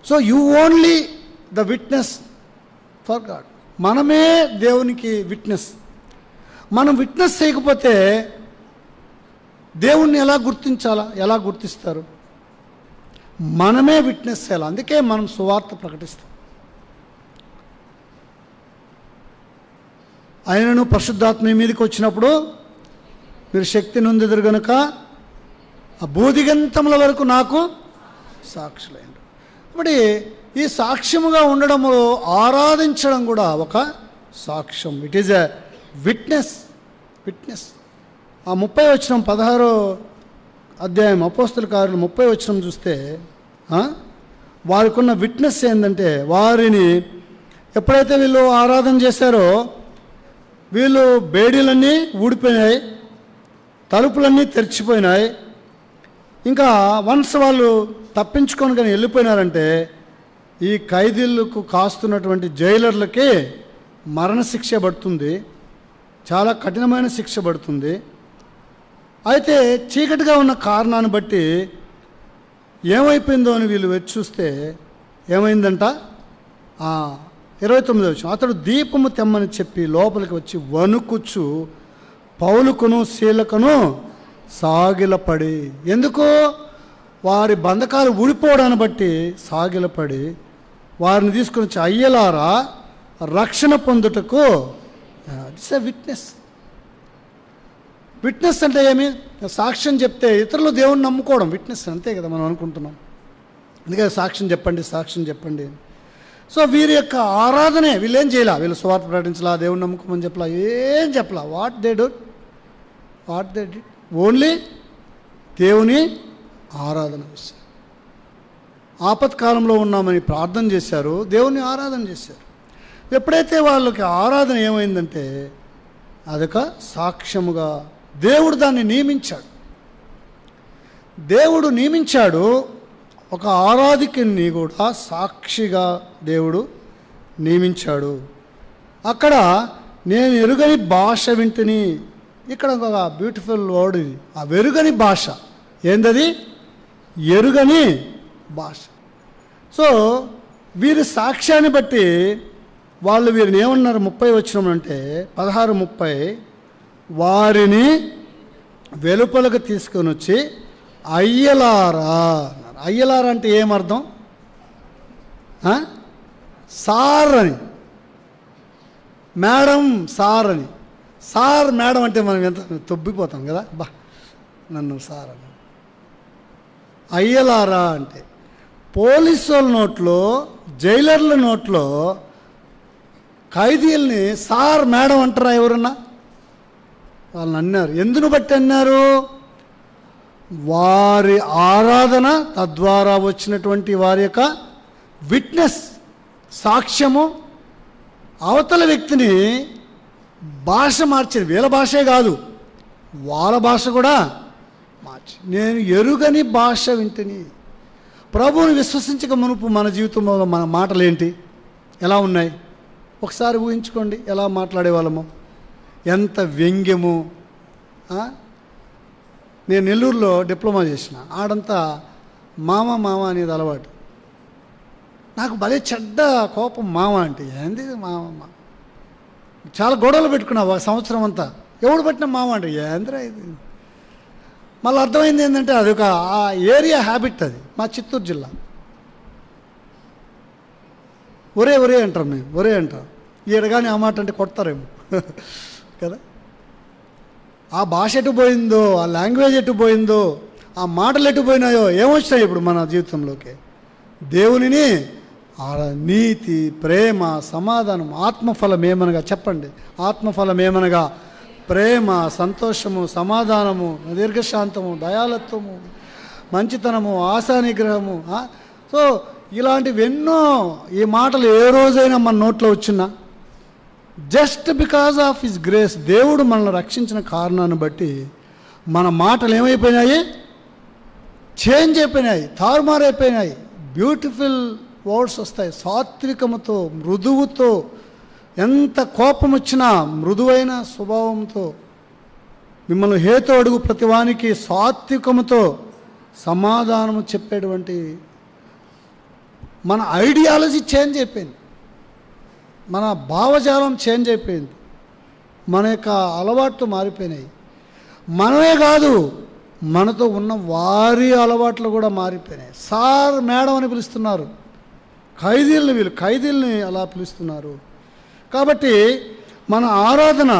Speaker 1: So you only the witness for God. మనమే దేవునికి విట్నెస్. మనం విట్నెస్ చేయకపోతే దేవుణ్ణి ఎలా గుర్తించాలా? ఎలా గుర్తిస్తారు? మనమే విట్నెస్ చేయాలి. అందుకే మనం సువార్త ప్రకటిస్తాం. ఆయనను పరిశుద్ధాత్మ మీ మీదకి వచ్చినప్పుడు మీరు శక్తి నొందెదరు గనుక ఆ బూదిగంతముల వరకు నాకు సాక్షులైండు. కాబట్టి ఈ సాక్ష్యముగా ఉండడంలో ఆరాధించడం కూడా ఒక సాక్ష్యం. It is a witness. ఆ 30 వచనం 16వ అధ్యాయం అపోస్తల కార్యాలు 30 వచనం చూస్తే వారికి ఉన్న విట్నెస్ ఏంటంటే, వారిని ఎప్పుడైతే వీళ్ళు ఆరాధన చేశారో వీళ్ళు బేడీలన్నీ ఊడిపోయినాయి, తలుపులన్నీ తెరిచిపోయినాయి. ఇంకా వన్స్ వాళ్ళు తప్పించుకొని కానీ వెళ్ళిపోయినారంటే ఈ ఖైదీలకు కాస్తున్నటువంటి జైలర్లకి మరణశిక్ష పడుతుంది, చాలా కఠినమైన శిక్ష పడుతుంది. అయితే చీకటిగా ఉన్న కారణాన్ని బట్టి ఏమైపోయిందో అని వీళ్ళు వచ్చి చూస్తే ఏమైందంట, 29వ వచనం, అతడు దీపము తెమ్మని చెప్పి లోపలికి వచ్చి వణుకుచు పౌలుకును శీలకును సాగిలపడి, ఎందుకు? వారి బంధకాలు ఊడిపోవడాన్ని బట్టి సాగిలపడి వారిని తీసుకుని వచ్చి, అయ్యలారా రక్షణ పొందుటకు. This a witness. విట్నెస్ అంటే ఏమి? సాక్ష్యం చెప్తే ఇతరులు దేవుణ్ణి నమ్ముకోవడం విట్నెస్, అంతే కదా మనం అనుకుంటున్నాం. అందుకే సాక్ష్యం చెప్పండి. సో వీరి యొక్క ఆరాధనే, వీళ్ళేం చేయాల, వీళ్ళు స్వార్థ ప్రకటించలా, దేవుణ్ణి నమ్ముకోమని చెప్పలా, ఏం చెప్పలా. వాట్ దే డిడ్ ఓన్లీ దేవుని ఆరాధన చేశారు. ఆపత్కాలంలో ఉన్నామని ప్రార్థన చేశారు, దేవుని ఆరాధన చేశారు. ఎప్పుడైతే వాళ్ళకి ఆరాధన ఏమైందంటే అదొక సాక్ష్యముగా దేవుడు దాన్ని నియమించాడు. ఒక ఆరాధికుని కూడా సాక్షిగా దేవుడు నియమించాడు. అక్కడ నేను ఎరుగని భాష వింటిని, ఇక్కడ ఒక బ్యూటిఫుల్ వర్డ్ ఇది. ఆ వెరుగని భాష ఏందది? ఎరుగని భాష. సో వీరి సాక్ష్యాన్ని బట్టి వాళ్ళు వీరిని ఏమన్నారు? 30 వచనం అంటే 16:30, వారిని వెలుపలకు తీసుకొని వచ్చి అయ్యలారా అన్నారు. అయ్యలారా అంటే ఏమర్థం? సార్ అని, మేడం సార్ అని. సార్ మేడం అంటే మనం ఎంత తొబ్బిపోతాం కదా, నన్ను సార్ అని. అయ్యలారా అంటే పోలీసుల నోట్లో, జైలర్ల నోట్లో ఖైదీల్ని సార్ మేడం అంటారా ఎవరన్నా? వాళ్ళని అన్నారు. ఎందును బట్టి అన్నారు? వారి ఆరాధన, తద్వారా వచ్చినటువంటి వారి యొక్క విట్నెస్, సాక్ష్యము అవతల వ్యక్తిని భాష మార్చింది. వీళ్ళ భాషే కాదు, వాళ్ళ భాష కూడా మార్చి, నేను ఎరుగని భాష వింటిని. ప్రభువుని విశ్వసించక మునుపు మన జీవితంలో మన మాటలు ఏంటి, ఎలా ఉన్నాయి? ఒకసారి ఊహించుకోండి ఎలా మాట్లాడేవాళ్ళము, ఎంత వ్యంగ్యము. నేను నెల్లూరులో డిప్లొమా చేసిన, ఆడంతా మామ అనేది అలవాటు. నాకు భలే చెడ్డ కోపం మామ అంటే. ఏంది మామ? చాలా గొడవలు పెట్టుకున్నా ఒక సంవత్సరం అంతా. ఎవడు పట్టిన మామ అంటే ఏంద్రా ఇది. మళ్ళీ అర్థమైంది ఏంటంటే అది ఒక ఆ ఏరియా హ్యాబిట్. అది మా చిత్తూరు జిల్లా. ఒరే అంటారు మేము, ఒరే అంటారు. ఈడగాని ఆ మాట అంటే కొడతారేమో కదా. ఆ భాష ఎటు పోయిందో, ఆ లాంగ్వేజ్ ఎటు పోయిందో, ఆ మాటలు ఎటు పోయినాయో ఏమొచ్చినాయి ఇప్పుడు మన జీవితంలోకి? దేవునిని నీతి, ప్రేమ, సమాధానం, ఆత్మఫలం ఏమనగా చెప్పండి. ఆత్మఫలం ఏమనగా ప్రేమ, సంతోషము, సమాధానము, దీర్ఘశాంతము, దయాలత్వము, మంచితనము, ఆశానిగ్రహము. సో ఇలాంటివి ఎన్నో. ఈ మాటలు ఏ రోజైనా మన నోట్లో వచ్చినా just because of his grace, దేవుడు మనల్ని రక్షించిన కారణాన్ని బట్టి మన మాటలు ఏమైపోయినాయి? చేంజ్ అయిపోయినాయి, తారుమారైపోయినాయి. బ్యూటిఫుల్ వర్డ్స్ వస్తాయి, సాత్వికముతో, మృదువుతో. ఎంత కోపం వచ్చినా మృదువైన స్వభావంతో, మిమ్మల్ని హేతు అడుగు ప్రతివానికి సాత్వికముతో సమాధానము చెప్పేటువంటి మన ఐడియాలజీ చేంజ్ అయిపోయింది, మన భావజాలం చేంజ్ అయిపోయింది, మన యొక్క అలవాట్లు మారిపోయినాయి. మనమే కాదు, మనతో ఉన్న వారి అలవాట్లు కూడా మారిపోయినాయి. సార్ మేడం అని పిలుస్తున్నారు, ఖైదీల్ని అలా పిలుస్తున్నారు. కాబట్టి మన ఆరాధన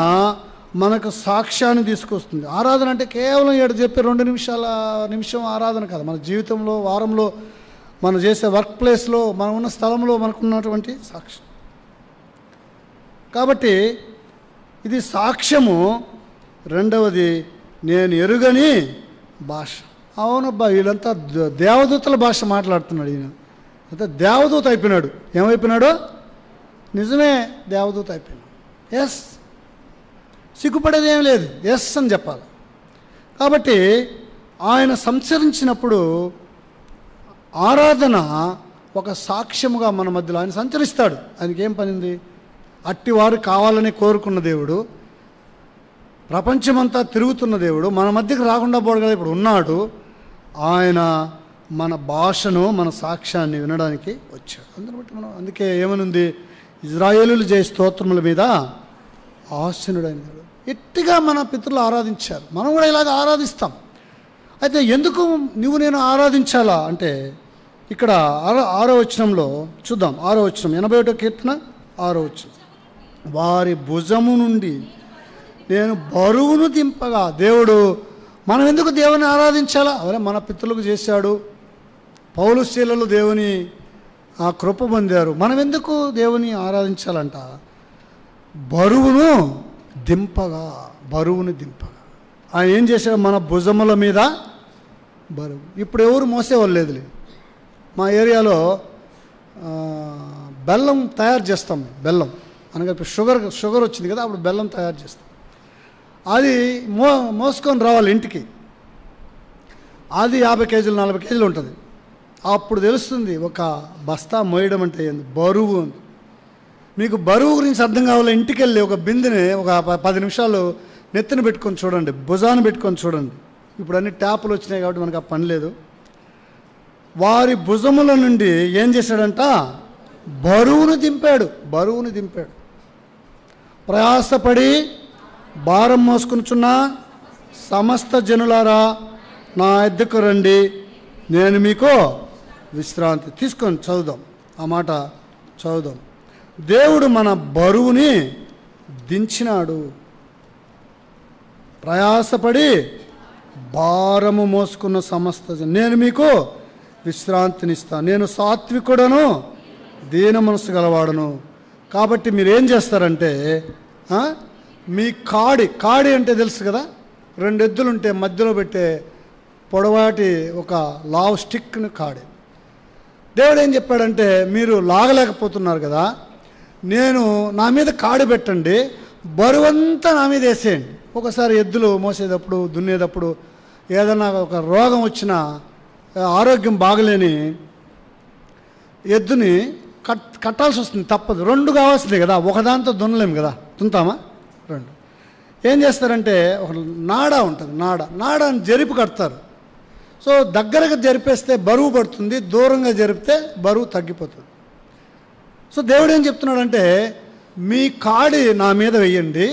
Speaker 1: మనకు సాక్ష్యాన్ని తీసుకొస్తుంది. ఆరాధన అంటే కేవలం ఏడు చెప్పే 2 నిమిషం ఆరాధన కాదు. మన జీవితంలో, వారంలో, మనం చేసే వర్క్ ప్లేస్లో, మనం ఉన్న స్థలంలో మనకున్నటువంటి సాక్ష్యం. కాబట్టి ఇది సాక్ష్యము. రెండవది, నేను ఎరుగని భాష. అవునబ్బా, వీళ్ళంతా దేవదూతల భాష మాట్లాడుతున్నాడు ఈయన. అయితే దేవదూత అయిపోయినాడు. ఏమైపోయినాడు? నిజమే, దేవదూత అయిపోయినాడు. ఎస్, సిగ్గుపడేది ఏం లేదు, ఎస్ అని చెప్పాలి. కాబట్టి ఆయన సంచరించినప్పుడు ఆరాధన ఒక సాక్ష్యముగా మన మధ్యలో ఆయన సంచరిస్తాడు. ఆయనకి ఏం పనింది? అట్టివారు కావాలని కోరుకున్న దేవుడు, ప్రపంచమంతా తిరుగుతున్న దేవుడు మన మధ్యకి రాకుండా పోడు కదా, ఇప్పుడు ఉన్నాడు. ఆయన మన భాషను, మన సాక్ష్యాన్ని వినడానికి వచ్చాడు. అందరూ బట్టి మనం అందుకే ఏమనుంది? ఇజ్రాయేలులు జయ స్తోత్రముల మీద ఆసీనుడైన దేవుడు. ఎట్టిగా మన పితరులు ఆరాధించారు, మనం కూడా ఇలాగ ఆరాధిస్తాం. అయితే ఎందుకు నువ్వు నేను ఆరాధించాలా అంటే, ఇక్కడ 6వ వచనంలో చూద్దాం. 6వ వచనం, 81వ కీర్తన 6వ వచనం. వారి భుజము నుండి నేను బరువును దింపగా. దేవుడు, మనం ఎందుకు దేవుని ఆరాధించాలా? అవరే మన పితరులకు చేశాడు. పౌలు శీలలు దేవుని ఆ కృప పొందారు. మనం ఎందుకు దేవుని ఆరాధించాలంట? బరువును దింపగా. ఆయన ఏం చేశాడు? మన భుజముల మీద బరువు. ఇప్పుడు ఎవరు మోసేవాళ్ళు లేదులే. మా ఏరియాలో బెల్లం తయారు చేస్తాం. బెల్లం అనగా ఇప్పుడు షుగర్ వచ్చింది కదా, అప్పుడు బెల్లం తయారు చేస్తాం. అది మోసుకొని రావాలి ఇంటికి. అది 50 కేజీలు 40 కేజీలు ఉంటుంది. అప్పుడు తెలుస్తుంది ఒక బస్తా మోయడం అంటే ఏంది, బరువు. మీకు బరువు గురించి అర్థం కావాలి, ఇంటికి వెళ్ళి ఒక బిందెని ఒక 10 నిమిషాలు నెత్తిన పెట్టుకొని చూడండి, భుజాన్ని పెట్టుకొని చూడండి. ఇప్పుడు అన్ని ట్యాపులు వచ్చినాయి కాబట్టి మనకు ఆ పని లేదు. వారి భుజముల నుండి ఏం చేశాడంట? బరువును దింపాడు. ప్రయాసపడి భారం మోసుకునిచున్న సమస్త జనులారా నా యొద్దకు రండి, నేను మీకు విశ్రాంతి. తీసుకొని చదువుదాం, ఆ మాట చదువుదాం. దేవుడు మన బరువుని దించినాడు. ప్రయాసపడి భారము మోసుకున్న సమస్త నేను మీకు విశ్రాంతినిస్తాను. నేను సాత్వికుడను, దీన మనసు గలవాడను. కాబట్టి మీరు ఏం చేస్తారంటే, మీ కాడి అంటే తెలుసు కదా, 2 ఎద్దులు ఉంటే మధ్యలో పెట్టే పొడవాటి ఒక లావ్ స్టిక్ని కాడి. దేవుడు ఏం చెప్పాడంటే, మీరు లాగలేకపోతున్నారు కదా, నేను నా మీద కాడి పెట్టండి, బరువంతా నా మీద వేసేయండి. ఒకసారి ఎద్దులు మోసేటప్పుడు, దున్నేటప్పుడు ఏదైనా ఒక రోగం వచ్చినా, ఆరోగ్యం బాగలేని ఎద్దుని కట్టాల్సి వస్తుంది, తప్పదు. 2 కావాల్సిందే కదా, ఒకదాంతో దున్నలేము కదా, దున్నుతామా? 2. ఏం చేస్తారంటే, ఒక నాడ ఉంటుంది, నాడని జరిపి కడతారు. సో దగ్గరగా జరిపేస్తే బరువు పడుతుంది, దూరంగా జరిపితే బరువు తగ్గిపోతుంది. సో దేవుడు ఏం చెప్తున్నాడంటే, మీ కాడి నా మీద వెయ్యండి,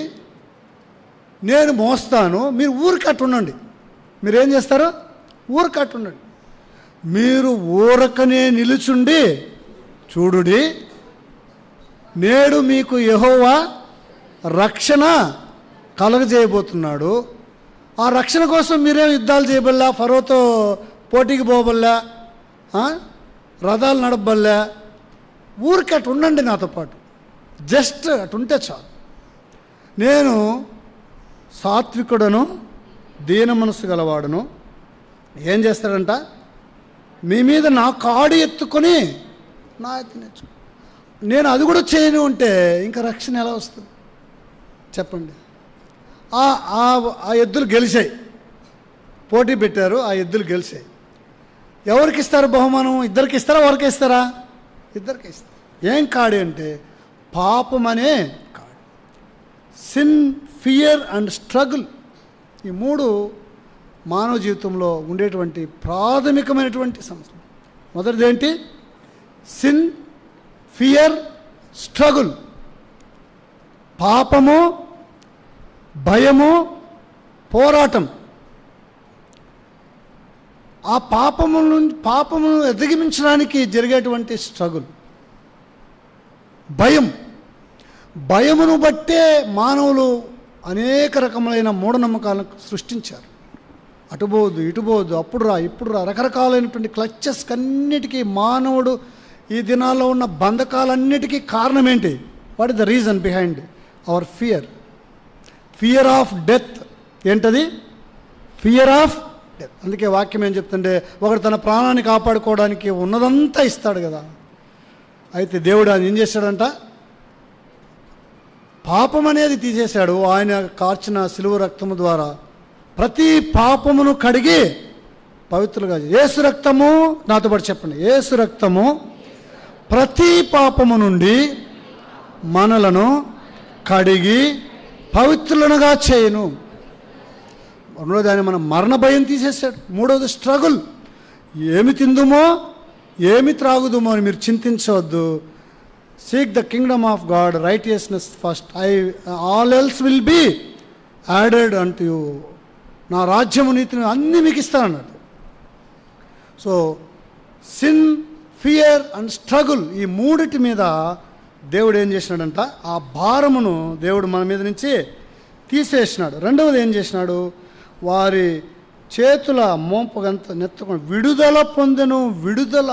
Speaker 1: నేను మోస్తాను, మీరు ఊరికట్టు ఉండండి. మీరేం చేస్తారు? ఊరికట్టు ఉండండి. మీరు ఊరకనే నిలుచుండి చూడుడి, నేడు మీకు యెహోవా రక్షణ కలగజేయబోతున్నాడు. ఆ రక్షణ కోసం మీరేం యుద్ధాలు చేయబల్లా, ఫరోతో పోటీకి పోబల్లా, రథాలు నడపబల్లా, ఊరికి అటు ఉండండి నాతో పాటు, జస్ట్ అటు ఉంటే చాలు. నేను సాత్వికుడను, దీన మనసు గలవాడును. ఏం చేస్తాడంట? మీ మీద నా కాడి ఎత్తుకొని నా ఎత్తు నేర్చుకో. నేను అది కూడా చేయను ఉంటే ఇంకా రక్షణ ఎలా వస్తుంది చెప్పండి? ఆ ఎద్దులు గెలిచాయి, పోటీ పెట్టారు, ఆ ఎద్దులు గెలిచాయి. ఎవరికి ఇస్తారు బహుమానం? ఇద్దరికి ఇస్తారా, ఒకరికి ఇస్తారా? ఇద్దరికి ఇస్తారు. ఏం కాడి అంటే పాపం అనే కాడి. సిన్, ఫియర్ అండ్ స్ట్రగుల్, ఈ 3 మానవ జీవితంలో ఉండేటువంటి ప్రాథమికమైనటువంటి సమస్య. మొదటిది ఏంటి? Sin, fear, struggle. పాపము, భయము, పోరాటం. ఆ పాపమును అధిగమించడానికి జరిగేటువంటి స్ట్రగుల్, భయమును బట్టే మానవులు అనేక రకములైన మూఢనమ్మకాలను సృష్టించారు. అటుపోవద్దు, ఇటుపోవద్దు, అప్పుడు రా, ఇప్పుడు రా, రకరకాలైనటువంటి క్లచెస్ అన్నిటికీ మానవుడు ఈ దినాల్లో ఉన్న బంధకాలన్నిటికీ కారణం ఏంటి? What is the reason behind our fear of death. ఏంటది? Fear of death. అందుకే వాక్యం ఏం చెప్తుంటే, ఒకడు తన ప్రాణాన్ని కాపాడుకోవడానికి ఉన్నదంతా ఇస్తాడు కదా. అయితే దేవుడు ఆయన ఏం చేశాడంట? పాపం అనేది తీసేశాడు. ఆయన కార్చిన శిలువ రక్తము ద్వారా ప్రతి పాపమును కడిగి పవిత్రులుగా. యేసు రక్తము, నాతో పాటు చెప్పండి, యేసు రక్తము ప్రతి పాపము నుండి మనలను కడిగి పవిత్రులనుగా చేయును. రెండోది, ఆయన మన మరణ భయం తీసేశాడు. మూడవది స్ట్రగుల్. ఏమి తిందుమో ఏమి త్రాగుదుమో అని మీరు చింతించవద్దు. Seek the kingdom of God, righteousness first, all else will be added అంటూ యూ. నా రాజ్యము, నీతిని అన్నీ మీకు ఇస్తానన్నాడు. So sin, fear and struggle, ఈ మూడిటి మీద దేవుడు ఏం చేసినాడంట? ఆ భారమును దేవుడు మన మీద నుంచి తీసేసినాడు. రెండవది ఏం చేసినాడు? వారి చేతుల మోంపగంత నెత్తుకొని విడుదల పొందెను. విడుదల,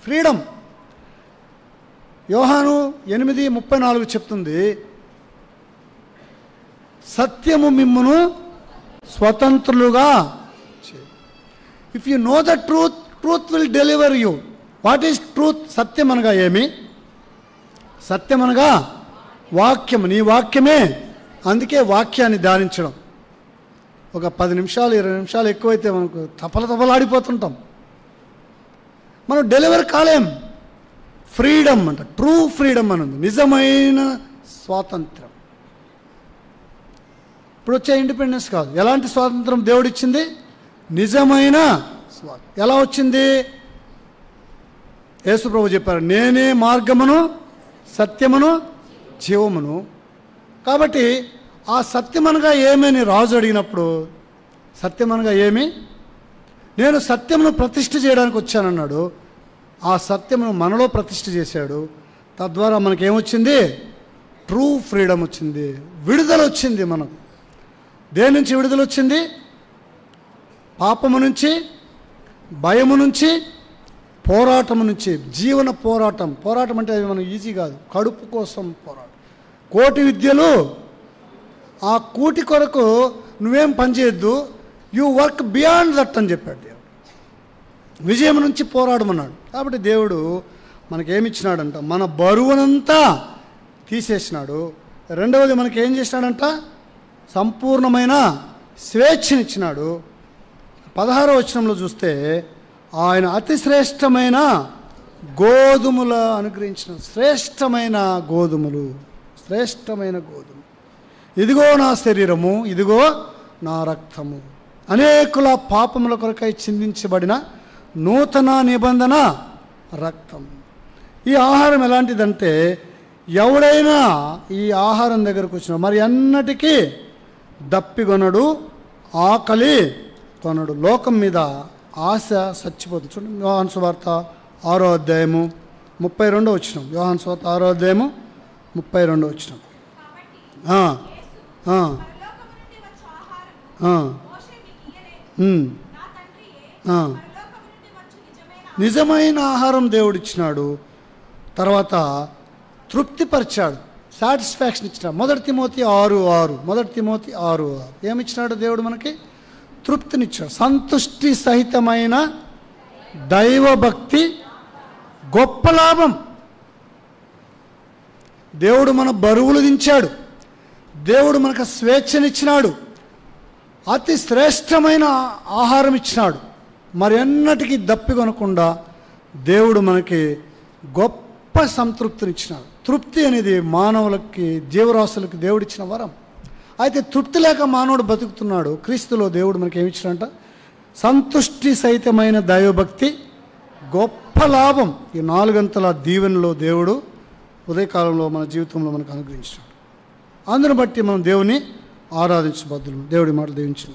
Speaker 1: ఫ్రీడమ్. యోహాను 8:34 చెప్తుంది, సత్యము మిమ్మును స్వతంత్రులుగా. If you know the truth, truth will deliver you. What is truth? సత్యం అనగా ఏమి? సత్యం అనగా వాక్యం, నీ వాక్యమే. అందుకే వాక్యాన్ని ధ్యానించడం. ఒక 10 నిమిషాలు 20 నిమిషాలు ఎక్కువైతే మనకు తపలాడిపోతుంటాం. మనం డెలివర్ కాలేం. ఫ్రీడమ్ అంట, ట్రూ ఫ్రీడమ్ అని ఉంది, నిజమైన స్వాతంత్రం. ఇప్పుడు వచ్చే ఇండిపెండెన్స్ కాదు. ఎలాంటి స్వాతంత్రం దేవుడిచ్చింది? నిజమైన స్వాతంత్రం. ఎలా వచ్చింది? యేసు ప్రభు చెప్పారు, నేనే మార్గమును, సత్యమును, జీవమును. కాబట్టి ఆ సత్యమనగా ఏమని రాజు అడిగినప్పుడు, సత్యమనగా ఏమి? నేను సత్యమును ప్రతిష్ఠ చేయడానికి వచ్చానన్నాడు. ఆ సత్యమును మనలో ప్రతిష్ఠ చేశాడు. తద్వారా మనకేమొచ్చింది? ట్రూ ఫ్రీడమ్ వచ్చింది, విడుదల వచ్చింది. మనకు దేని నుంచి విడుదల వచ్చింది? పాపము నుంచి, భయము నుంచి, పోరాటము నుంచి. జీవన పోరాటం. పోరాటం అంటే అది మనం ఈజీ కాదు. కడుపు కోసం పోరాటం. కోటి విద్యలు, ఆ కూటి కొరకు నువ్వేం పని చేయొద్దు, యూ వర్క్ బియాండ్ దట్ అని చెప్పాడు దేవుడు. విజయం నుంచి పోరాడమన్నాడు. కాబట్టి దేవుడు మనకేమిచ్చినాడంట? మన బరువునంతా తీసేసినాడు. రెండవది మనకేం చేసినాడంట? సంపూర్ణమైన స్వేచ్ఛనిచ్చినాడు. 16వ వచనంలో చూస్తే, ఆయన అతి శ్రేష్టమైన గోధుమలు అనుగ్రహించిన. శ్రేష్టమైన గోధుమలు, శ్రేష్టమైన గోధుమ. ఇదిగో నా శరీరము, ఇదిగో నా రక్తము, అనేకుల పాపముల కొరకై చిందించబడిన నూతన నిబంధన రక్తం. ఈ ఆహారం ఎలాంటిదంటే, ఎవడైనా ఈ ఆహారం దగ్గరకు వచ్చిన మరి అన్నటికీ దప్పికొనడు, ఆకలి కొనడు. లోకం మీద ఆశ చచ్చిపోతుంది. చూడండి, యోహాను సువార్త 6వ అధ్యాయము 32వ వచనం. యోహాను సువార్త 6వ అధ్యాయము 32వ వచనం. నిజమైన ఆహారం దేవుడిచ్చినాడు. తర్వాత తృప్తిపరిచాడు, సాటిస్ఫాక్షన్ ఇచ్చినాడు. 1 తిమోతి 6:6. 1 తిమోతి 6:6 ఏమిచ్చినాడు దేవుడు మనకి? తృప్తినిచ్చాడు. సంతుష్టి సహితమైన దైవభక్తి గొప్ప లాభం. దేవుడు మన బరువులు దించాడు. దేవుడు మనకు స్వేచ్ఛనిచ్చినాడు. అతి శ్రేష్టమైన ఆహారం ఇచ్చినాడు. మరి ఎన్నటికీ దప్పికొనకుండా దేవుడు మనకి గొప్ప సంతృప్తినిచ్చినాడు. తృప్తి అనేది మానవులకి, జీవరాశులకి దేవుడిచ్చిన వరం. అయితే తృప్తి లేక మానవుడు బతుకుతున్నాడు. క్రీస్తులో దేవుడు మనకి ఏమిచ్చినాడంట? సంతుష్టి సహితమైన దైవభక్తి గొప్ప లాభం. ఈ 4 గంటల దీవెనలో దేవుడు ఉదయకాలంలో మన జీవితంలో మనకు అనుగ్రహించాడు. అందును బట్టి మనం దేవుని ఆరాధించబద్దులు. దేవుడి మాట దీవించు.